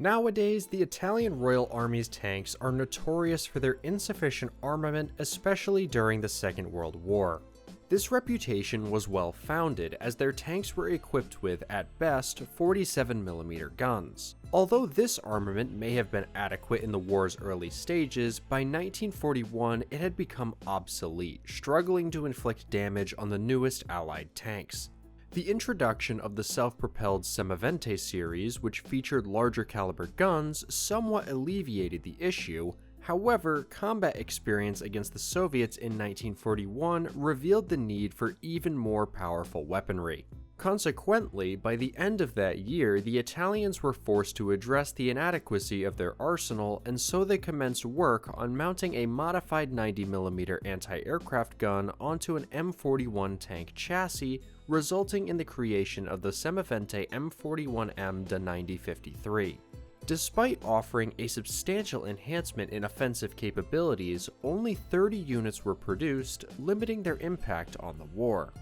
Nowadays, the Italian Royal Army's tanks are notorious for their insufficient armament, especially during the Second World War. This reputation was well founded, as their tanks were equipped with, at best, 47mm guns. Although this armament may have been adequate in the war's early stages, by 1941 it had become obsolete, struggling to inflict damage on the newest Allied tanks. The introduction of the self-propelled Semovente series, which featured larger caliber guns, somewhat alleviated the issue. However, combat experience against the Soviets in 1941 revealed the need for even more powerful weaponry. Consequently, by the end of that year, the Italians were forced to address the inadequacy of their arsenal, and so they commenced work on mounting a modified 90mm anti-aircraft gun onto an M41 tank chassis, resulting in the creation of the Semovente M41M 9053. Despite offering a substantial enhancement in offensive capabilities, only 30 units were produced, limiting their impact on the war.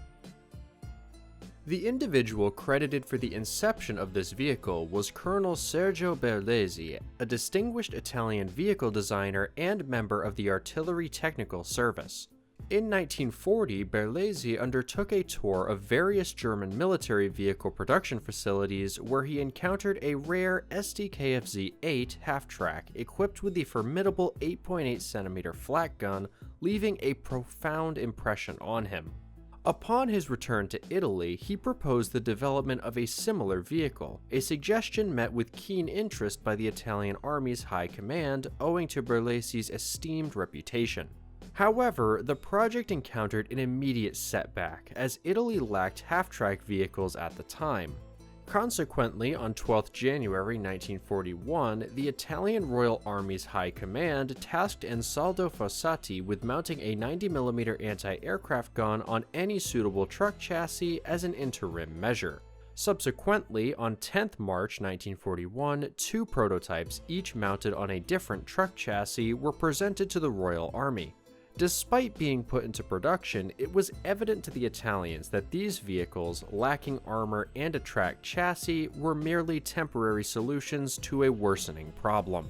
The individual credited for the inception of this vehicle was Colonel Sergio Berlesi, a distinguished Italian vehicle designer and member of the Artillery Technical Service. In 1940, Berlesi undertook a tour of various German military vehicle production facilities where he encountered a rare SDKFZ-8 half-track equipped with the formidable 8.8cm flat gun, leaving a profound impression on him. Upon his return to Italy, he proposed the development of a similar vehicle, a suggestion met with keen interest by the Italian Army's high command owing to Berlesi's esteemed reputation. However, the project encountered an immediate setback, as Italy lacked half-track vehicles at the time. Consequently, on 12 January 1941, the Italian Royal Army's High Command tasked Ansaldo Fossati with mounting a 90mm anti-aircraft gun on any suitable truck chassis as an interim measure. Subsequently, on 10 March 1941, two prototypes, each mounted on a different truck chassis, were presented to the Royal Army. Despite being put into production, it was evident to the Italians that these vehicles, lacking armor and a track chassis, were merely temporary solutions to a worsening problem.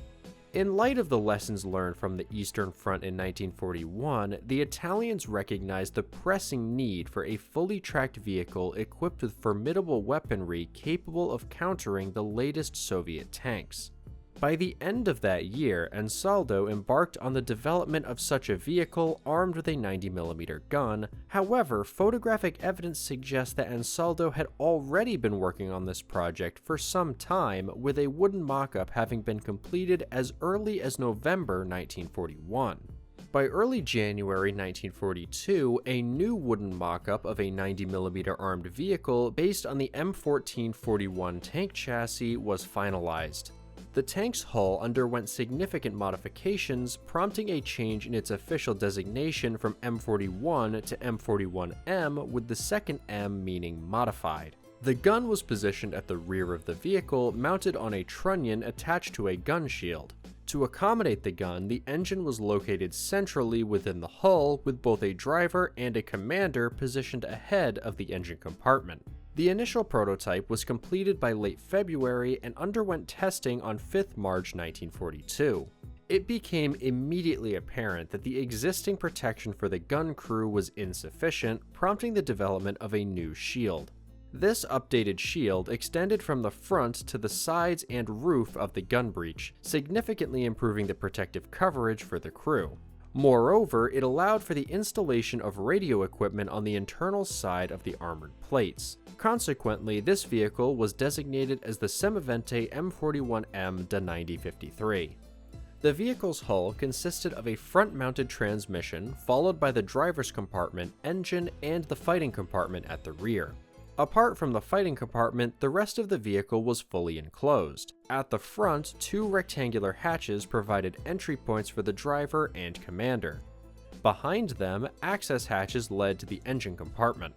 In light of the lessons learned from the Eastern Front in 1941, the Italians recognized the pressing need for a fully tracked vehicle equipped with formidable weaponry capable of countering the latest Soviet tanks. By the end of that year, Ansaldo embarked on the development of such a vehicle armed with a 90mm gun. However, photographic evidence suggests that Ansaldo had already been working on this project for some time, with a wooden mock-up having been completed as early as November 1941. By early January 1942, a new wooden mock-up of a 90mm armed vehicle based on the M1441 tank chassis was finalized. The tank's hull underwent significant modifications, prompting a change in its official designation from M41 to M41M, with the second M meaning modified. The gun was positioned at the rear of the vehicle, mounted on a trunnion attached to a gun shield. To accommodate the gun, the engine was located centrally within the hull, with both a driver and a commander positioned ahead of the engine compartment. The initial prototype was completed by late February and underwent testing on 5 March 1942. It became immediately apparent that the existing protection for the gun crew was insufficient, prompting the development of a new shield. This updated shield extended from the front to the sides and roof of the gun breech, significantly improving the protective coverage for the crew. Moreover, it allowed for the installation of radio equipment on the internal side of the armored plates. Consequently, this vehicle was designated as the Semovente M41M 9053. The vehicle's hull consisted of a front-mounted transmission, followed by the driver's compartment, engine, and the fighting compartment at the rear. Apart from the fighting compartment, the rest of the vehicle was fully enclosed. At the front, two rectangular hatches provided entry points for the driver and commander. Behind them, access hatches led to the engine compartment.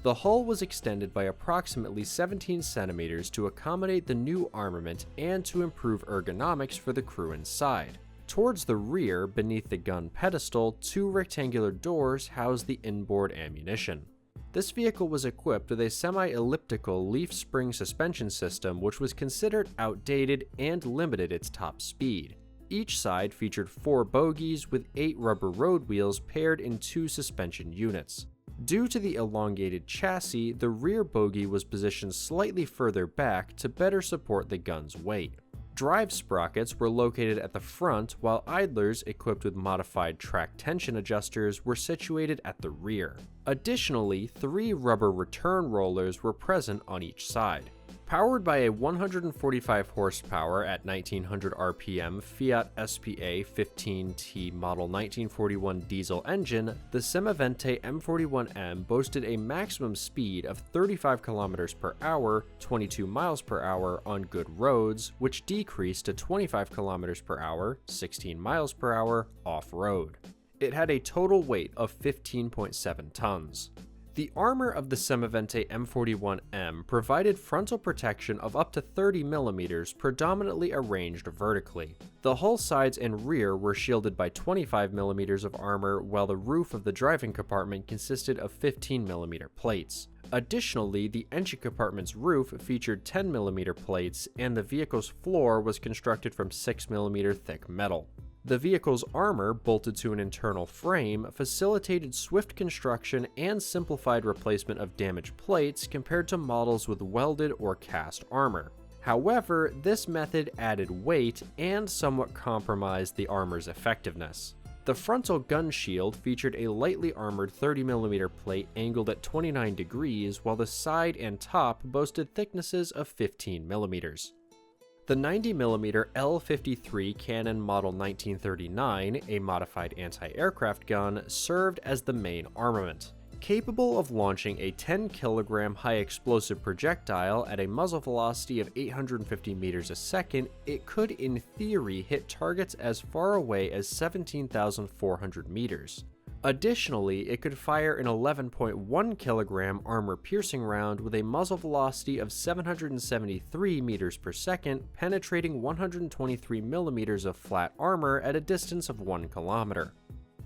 The hull was extended by approximately 17 centimeters to accommodate the new armament and to improve ergonomics for the crew inside. Towards the rear, beneath the gun pedestal, two rectangular doors housed the inboard ammunition. This vehicle was equipped with a semi-elliptical leaf spring suspension system which was considered outdated and limited its top speed. Each side featured 4 bogies with 8 rubber road wheels paired in 2 suspension units. Due to the elongated chassis, the rear bogie was positioned slightly further back to better support the gun's weight. Drive sprockets were located at the front, while idlers equipped with modified track tension adjusters were situated at the rear. Additionally, 3 rubber return rollers were present on each side. Powered by a 145 horsepower at 1900 RPM Fiat SPA 15T model 1941 diesel engine, the Semovente M41M boasted a maximum speed of 35 km per hour, 22 miles per hour on good roads, which decreased to 25 km per hour, 16 miles per hour off-road. It had a total weight of 15.7 tons. The armor of the Semovente M41M provided frontal protection of up to 30 mm, predominantly arranged vertically. The hull sides and rear were shielded by 25 mm of armor, while the roof of the driving compartment consisted of 15 mm plates. Additionally, the engine compartment's roof featured 10 mm plates, and the vehicle's floor was constructed from 6 mm thick metal. The vehicle's armor, bolted to an internal frame, facilitated swift construction and simplified replacement of damaged plates compared to models with welded or cast armor. However, this method added weight and somewhat compromised the armor's effectiveness. The frontal gun shield featured a lightly armored 30mm plate angled at 29 degrees, while the side and top boasted thicknesses of 15mm. The 90mm L53 Cannon Model 1939, a modified anti-aircraft gun, served as the main armament. Capable of launching a 10-kilogram high-explosive projectile at a muzzle velocity of 850 meters a second, it could in theory hit targets as far away as 17,400 meters. Additionally, it could fire an 11.1 kilogram armor-piercing round with a muzzle velocity of 773 meters per second, penetrating 123 millimeters of flat armor at a distance of 1 kilometer.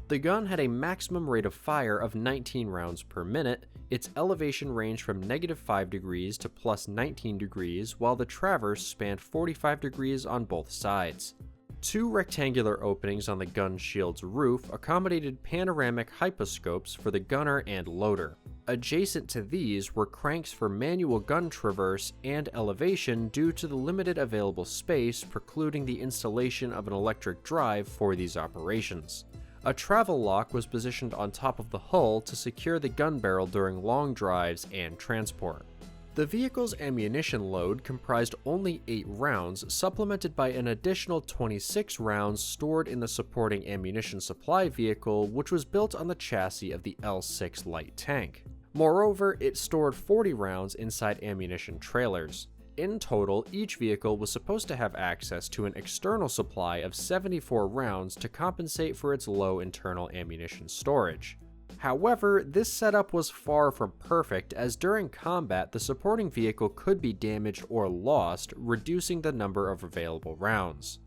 The gun had a maximum rate of fire of 19 rounds per minute. Its elevation ranged from -5 degrees to +19 degrees, while the traverse spanned 45 degrees on both sides. 2 rectangular openings on the gun shield's roof accommodated panoramic hyposcopes for the gunner and loader. Adjacent to these were cranks for manual gun traverse and elevation due to the limited available space precluding the installation of an electric drive for these operations. A travel lock was positioned on top of the hull to secure the gun barrel during long drives and transport. The vehicle's ammunition load comprised only 8 rounds, supplemented by an additional 26 rounds stored in the supporting ammunition supply vehicle, which was built on the chassis of the L6 light tank. Moreover, it stored 40 rounds inside ammunition trailers. In total, each vehicle was supposed to have access to an external supply of 74 rounds to compensate for its low internal ammunition storage. However, this setup was far from perfect, as during combat the supporting vehicle could be damaged or lost, reducing the number of available rounds.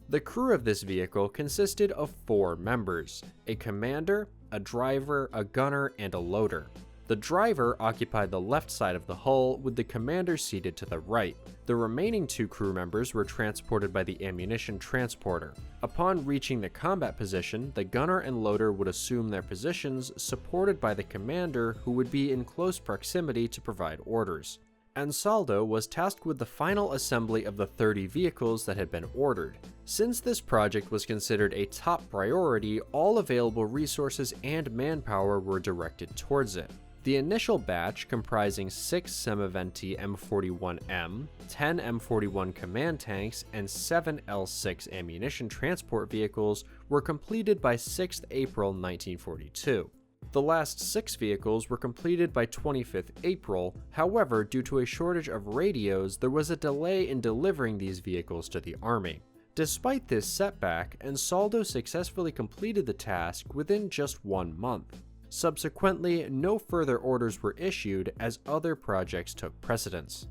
The crew of this vehicle consisted of 4 members: a commander, a driver, a gunner, and a loader. The driver occupied the left side of the hull, with the commander seated to the right. The remaining 2 crew members were transported by the ammunition transporter. Upon reaching the combat position, the gunner and loader would assume their positions, supported by the commander, who would be in close proximity to provide orders. Ansaldo was tasked with the final assembly of the 30 vehicles that had been ordered. Since this project was considered a top priority, all available resources and manpower were directed towards it. The initial batch, comprising 6 Semovente M41M, 10 M41 command tanks, and 7 L6 ammunition transport vehicles, were completed by 6th April 1942. The last 6 vehicles were completed by 25th April, however, due to a shortage of radios, there was a delay in delivering these vehicles to the Army. Despite this setback, Ansaldo successfully completed the task within just 1 month. Subsequently, no further orders were issued as other projects took precedence.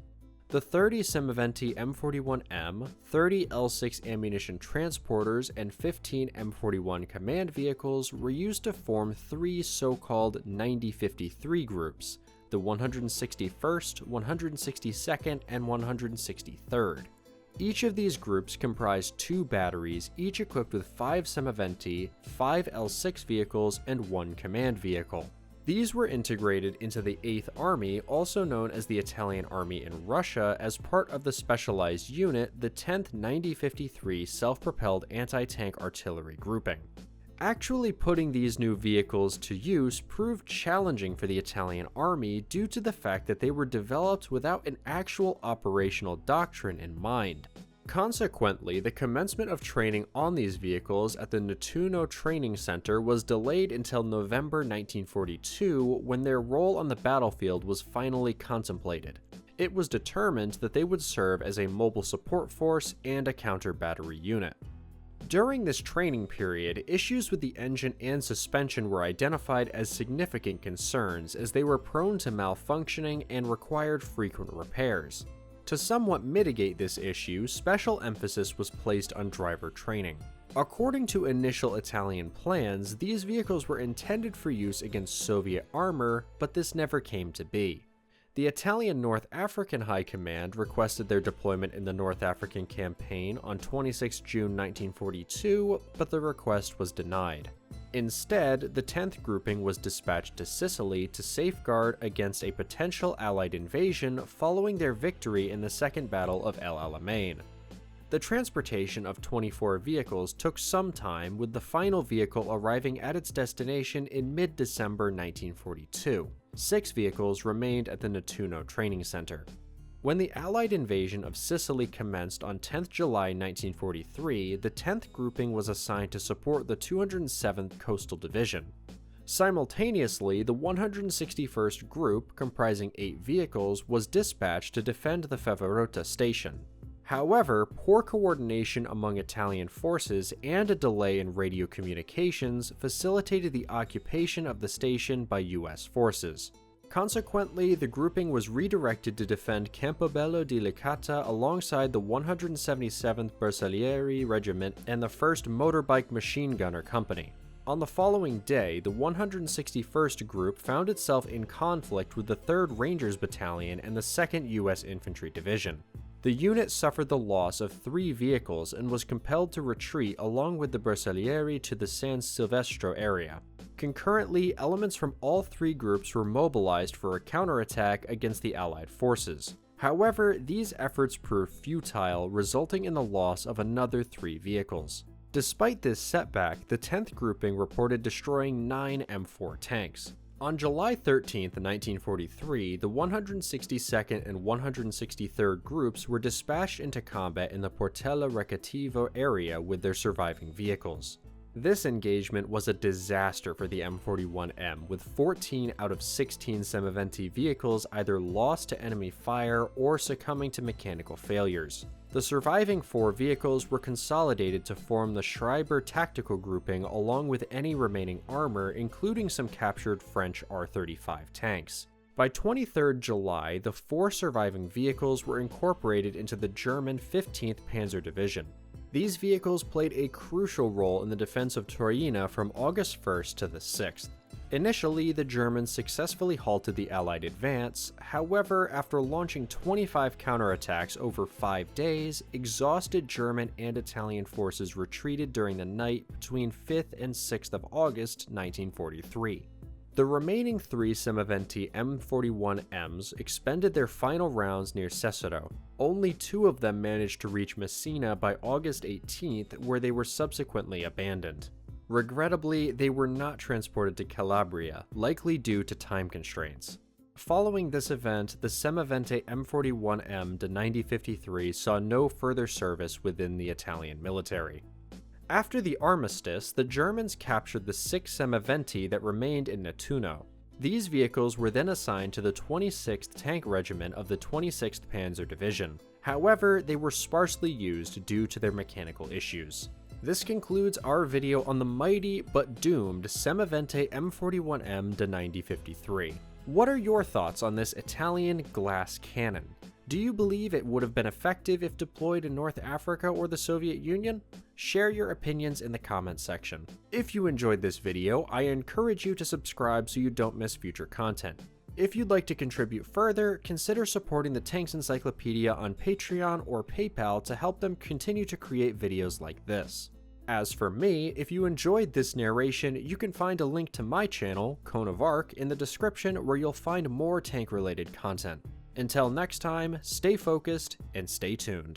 The 30 Semovente M41M, 30 L6 ammunition transporters, and 15 M41 command vehicles were used to form 3 so-called 9053 groups. the 161st, 162nd, and 163rd. Each of these groups comprised 2 batteries, each equipped with 5 Semoventi, 5 L6 vehicles, and 1 command vehicle. These were integrated into the 8th Army, also known as the Italian Army in Russia, as part of the specialized unit, the 10th 9053 self-propelled anti-tank artillery grouping. Actually putting these new vehicles to use proved challenging for the Italian Army due to the fact that they were developed without an actual operational doctrine in mind. Consequently, the commencement of training on these vehicles at the Nettuno Training Center was delayed until November 1942, when their role on the battlefield was finally contemplated. It was determined that they would serve as a mobile support force and a counter-battery unit. During this training period, issues with the engine and suspension were identified as significant concerns, as they were prone to malfunctioning and required frequent repairs. To somewhat mitigate this issue, special emphasis was placed on driver training. According to initial Italian plans, these vehicles were intended for use against Soviet armor, but this never came to be. The Italian North African High Command requested their deployment in the North African Campaign on 26 June 1942, but the request was denied. Instead, the 10th grouping was dispatched to Sicily to safeguard against a potential Allied invasion following their victory in the Second Battle of El Alamein. The transportation of 24 vehicles took some time, with the final vehicle arriving at its destination in mid-December 1942. 6 vehicles remained at the Nettuno Training Center. When the Allied invasion of Sicily commenced on 10th July 1943, the 10th grouping was assigned to support the 207th Coastal Division. Simultaneously, the 161st Group, comprising 8 vehicles, was dispatched to defend the Favorota station. However, poor coordination among Italian forces and a delay in radio communications facilitated the occupation of the station by US forces. Consequently, the grouping was redirected to defend Campobello di Licata alongside the 177th Bersaglieri Regiment and the 1st Motorbike Machine Gunner Company. On the following day, the 161st Group found itself in conflict with the 3rd Rangers Battalion and the 2nd U.S. Infantry Division. The unit suffered the loss of 3 vehicles and was compelled to retreat along with the Bersaglieri to the San Silvestro area. Concurrently, elements from all 3 groups were mobilized for a counterattack against the Allied forces. However, these efforts proved futile, resulting in the loss of another 3 vehicles. Despite this setback, the 10th grouping reported destroying 9 M4 tanks. On July 13, 1943, the 162nd and 163rd Groups were dispatched into combat in the Portella Recativo area with their surviving vehicles. This engagement was a disaster for the M41M, with 14 out of 16 Semoventi vehicles either lost to enemy fire or succumbing to mechanical failures. The surviving 4 vehicles were consolidated to form the Schreiber tactical grouping along with any remaining armor, including some captured French R-35 tanks. By 23 July, the 4 surviving vehicles were incorporated into the German 15th Panzer Division. These vehicles played a crucial role in the defense of Torino from August 1st to the 6th. Initially, the Germans successfully halted the Allied advance. However, after launching 25 counterattacks over 5 days, exhausted German and Italian forces retreated during the night between 5th and 6th of August 1943. The remaining 3 Semoventi M41Ms expended their final rounds near Cesaro. Only 2 of them managed to reach Messina by August 18th, where they were subsequently abandoned. Regrettably, they were not transported to Calabria, likely due to time constraints. Following this event, the Semovente M41M de 9053 saw no further service within the Italian military. After the armistice, the Germans captured the 6 Semoventi that remained in Nettuno. These vehicles were then assigned to the 26th Tank Regiment of the 26th Panzer Division. However, they were sparsely used due to their mechanical issues. This concludes our video on the mighty but doomed Semovente M41M de 9053. What are your thoughts on this Italian glass cannon? Do you believe it would have been effective if deployed in North Africa or the Soviet Union? Share your opinions in the comments section. If you enjoyed this video, I encourage you to subscribe so you don't miss future content. If you'd like to contribute further, consider supporting the Tanks Encyclopedia on Patreon or PayPal to help them continue to create videos like this. As for me, if you enjoyed this narration, you can find a link to my channel, Cone of Arc, in the description where you'll find more tank-related content. Until next time, stay focused and stay tuned.